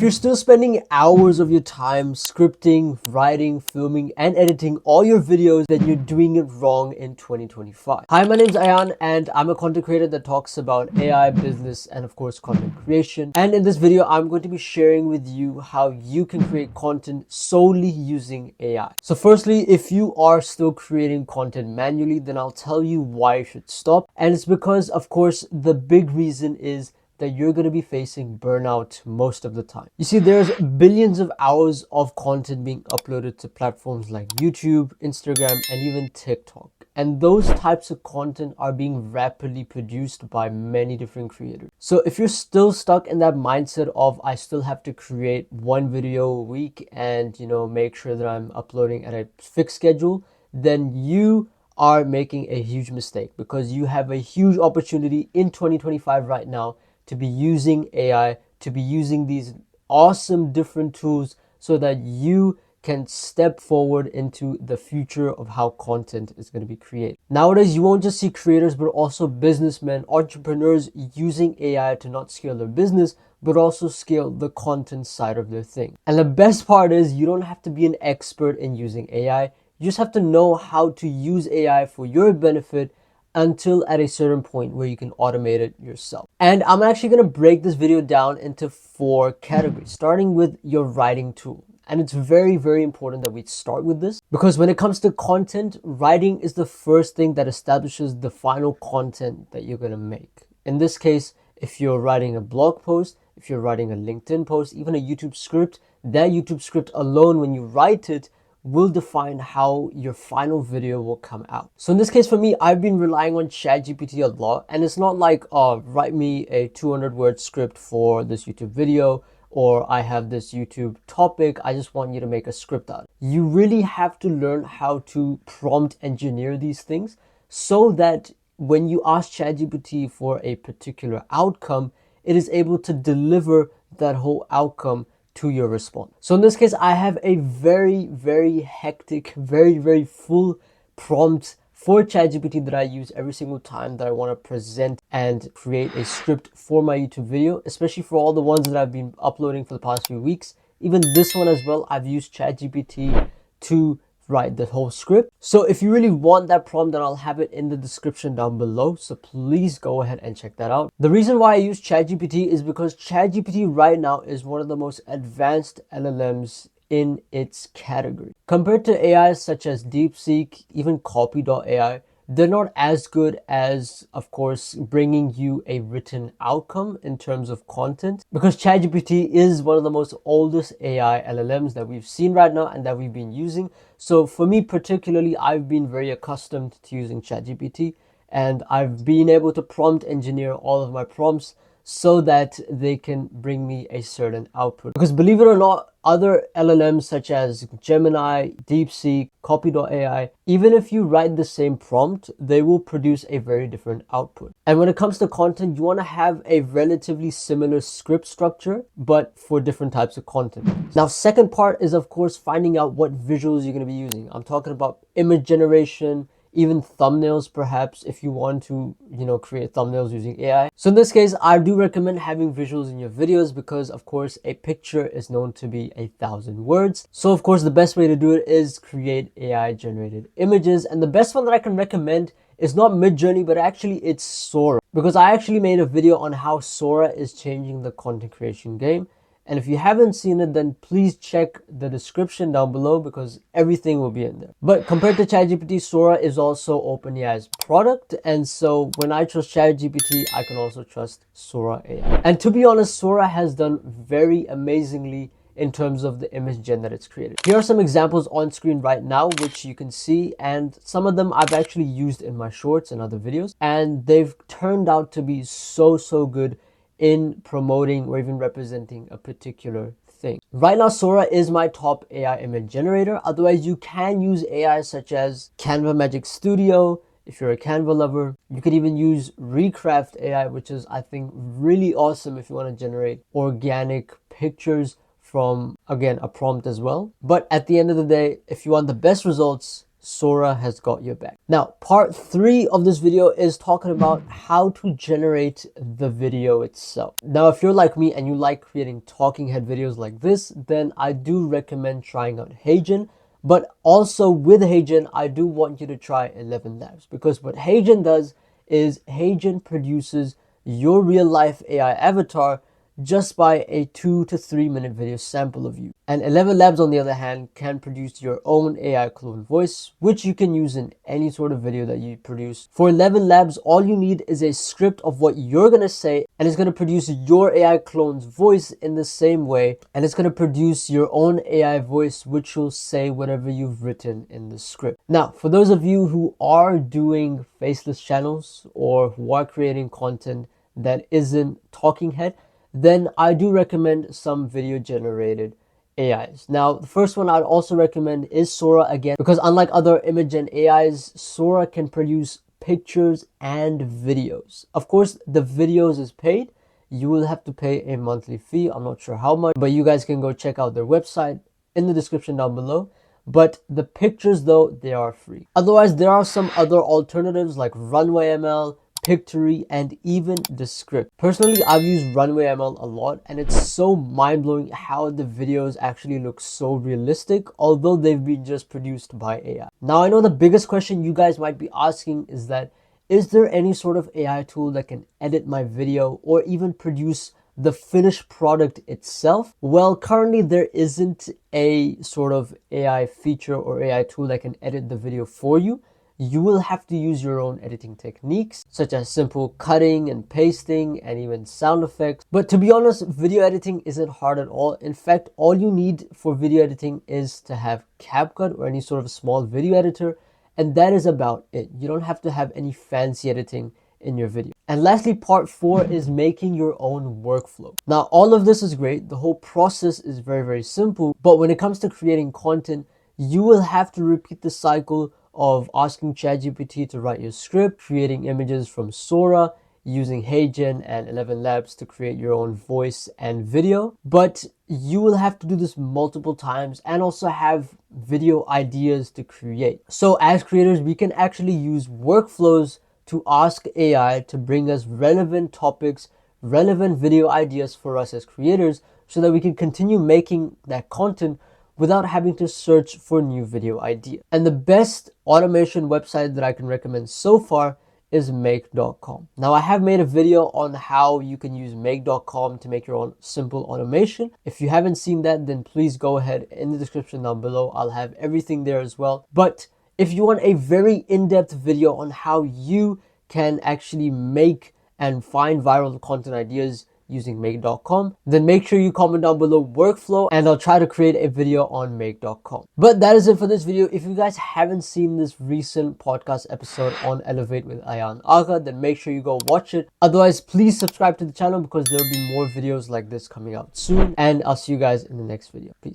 if you're still spending hours of your time scripting, writing, filming, and editing all your videos, then you're doing it wrong in 2025. Hi, my name's Ayan, and I'm a content creator that talks about AI, business, and of course, content creation. And in this video, I'm going to be sharing with you how you can create content solely using AI. So firstly, if you are still creating content manually, then I'll tell you why you should stop. And it's because, of course, the big reason is that you're going to be facing burnout most of the time. You see, there's billions of hours of content being uploaded to platforms like YouTube, Instagram, and even TikTok. And those types of content are being rapidly produced by many different creators. So if you're still stuck in that mindset of I still have to create one video a week and, make sure that I'm uploading at a fixed schedule, then you are making a huge mistake, because you have a huge opportunity in 2025 right now to be using AI, to be using these awesome different tools so that you can step forward into the future of how content is going to be created. Nowadays, you won't just see creators, but also businessmen, entrepreneurs using AI to not scale their business, but also scale the content side of their thing. And the best part is you don't have to be an expert in using AI. You just have to know how to use AI for your benefit until at a certain point where you can automate it yourself. And I'm actually going to break this video down into 4 categories, starting with your writing tool. And it's very, very important that we start with this, because when it comes to content, writing is the first thing that establishes the final content that you're going to make. In this case, if you're writing a blog post, if you're writing a LinkedIn post, even a YouTube script, that YouTube script alone, when you write it, will define how your final video will come out. So in this case, for me, I've been relying on ChatGPT a lot, and it's not like, write me a 200-word script for this YouTube video, or I have this YouTube topic, I just want you to make a script out. You really have to learn how to prompt engineer these things so that when you ask ChatGPT for a particular outcome, it is able to deliver that whole outcome to your response. So in this case, I have a very, very hectic, very, very full prompt for ChatGPT that I use every single time that I want to present and create a script for my YouTube video, especially for all the ones that I've been uploading for the past few weeks. Even this one as well, I've used ChatGPT to write the whole script. So if you really want that prompt, then I'll have it in the description down below. So please go ahead and check that out. The reason why I use ChatGPT is because ChatGPT right now is one of the most advanced LLMs in its category. Compared to AI such as DeepSeek, even Copy.ai, they're not as good as, of course, bringing you a written outcome in terms of content, because ChatGPT is one of the most oldest AI LLMs that we've seen right now and that we've been using. So for me particularly, I've been very accustomed to using ChatGPT, and I've been able to prompt engineer all of my prompts so that they can bring me a certain output. Because believe it or not, other LLMs such as Gemini, DeepSeek, Copy.ai, even if you write the same prompt, they will produce a very different output. And when it comes to content, you want to have a relatively similar script structure, but for different types of content. Now, second part is, of course, finding out what visuals you're going to be using. I'm talking about image generation, even thumbnails, perhaps, if you want to, create thumbnails using AI. So in this case, I do recommend having visuals in your videos because, of course, a picture is known to be 1,000 words. So, of course, the best way to do it is create AI generated images. And the best one that I can recommend is not Midjourney, but actually it's Sora, because I actually made a video on how Sora is changing the content creation game. And if you haven't seen it, then please check the description down below, because everything will be in there. But compared to ChatGPT, Sora is also OpenAI's product. And so when I trust ChatGPT, I can also trust Sora AI. And to be honest, Sora has done very amazingly in terms of the image gen that it's created. Here are some examples on screen right now, which you can see. And some of them I've actually used in my shorts and other videos. And they've turned out to be so good in promoting or even representing a particular thing. Right now, Sora is my top AI image generator. Otherwise, you can use AI such as Canva Magic Studio. If you're a Canva lover, you could even use Recraft AI, which is, I think, really awesome if you want to generate organic pictures from, again, a prompt as well. But at the end of the day, if you want the best results, Sora has got your back. Now, part 3 of this video is talking about how to generate the video itself. Now, if you're like me and you like creating talking head videos like this, then I do recommend trying out HeyGen. But also with HeyGen, I do want you to try 11 Labs, because what HeyGen does is HeyGen produces your real life AI avatar just by a 2 to 3 minute video sample of you. And 11 Labs, on the other hand, can produce your own AI clone voice, which you can use in any sort of video that you produce. For 11 Labs, all you need is a script of what you're going to say, and it's going to produce your AI clone's voice in the same way, and it's going to produce your own AI voice, which will say whatever you've written in the script. Now, for those of you who are doing faceless channels or who are creating content that isn't talking head, then I do recommend some video generated AIs. Now, the first one I'd also recommend is Sora again, because unlike other image gen AIs, Sora can produce pictures and videos. Of course, the videos is paid. You will have to pay a monthly fee. I'm not sure how much, but you guys can go check out their website in the description down below. But the pictures, though, they are free. Otherwise, there are some other alternatives like Runway ML, Pictory, and even Descript. Personally, I've used Runway ML a lot, and it's so mind-blowing how the videos actually look so realistic, although they've been just produced by AI. Now, I know the biggest question you guys might be asking is that, is there any sort of AI tool that can edit my video or even produce the finished product itself? Well, currently there isn't a sort of AI feature or AI tool that can edit the video for you. You will have to use your own editing techniques, such as simple cutting and pasting and even sound effects. But to be honest, video editing isn't hard at all. In fact, all you need for video editing is to have CapCut or any sort of small video editor, and that is about it. You don't have to have any fancy editing in your video. And lastly, part 4 is making your own workflow. Now, all of this is great. The whole process is very, very simple. But when it comes to creating content, you will have to repeat the cycle of asking ChatGPT to write your script, creating images from Sora, using HeyGen and 11 Labs to create your own voice and video. But you will have to do this multiple times and also have video ideas to create. So as creators, we can actually use workflows to ask AI to bring us relevant topics, relevant video ideas for us as creators, so that we can continue making that content without having to search for new video ideas. And the best automation website that I can recommend so far is make.com. Now, I have made a video on how you can use make.com to make your own simple automation. If you haven't seen that, then please go ahead in the description down below. I'll have everything there as well. But if you want a very in-depth video on how you can actually make and find viral content ideas using make.com, then make sure you comment down below workflow and I'll try to create a video on make.com. But that is it for this video. If you guys haven't seen this recent podcast episode on Elevate with Ayan Agha, then make sure you go watch it. Otherwise, please subscribe to the channel because there'll be more videos like this coming out soon, and I'll see you guys in the next video. Peace.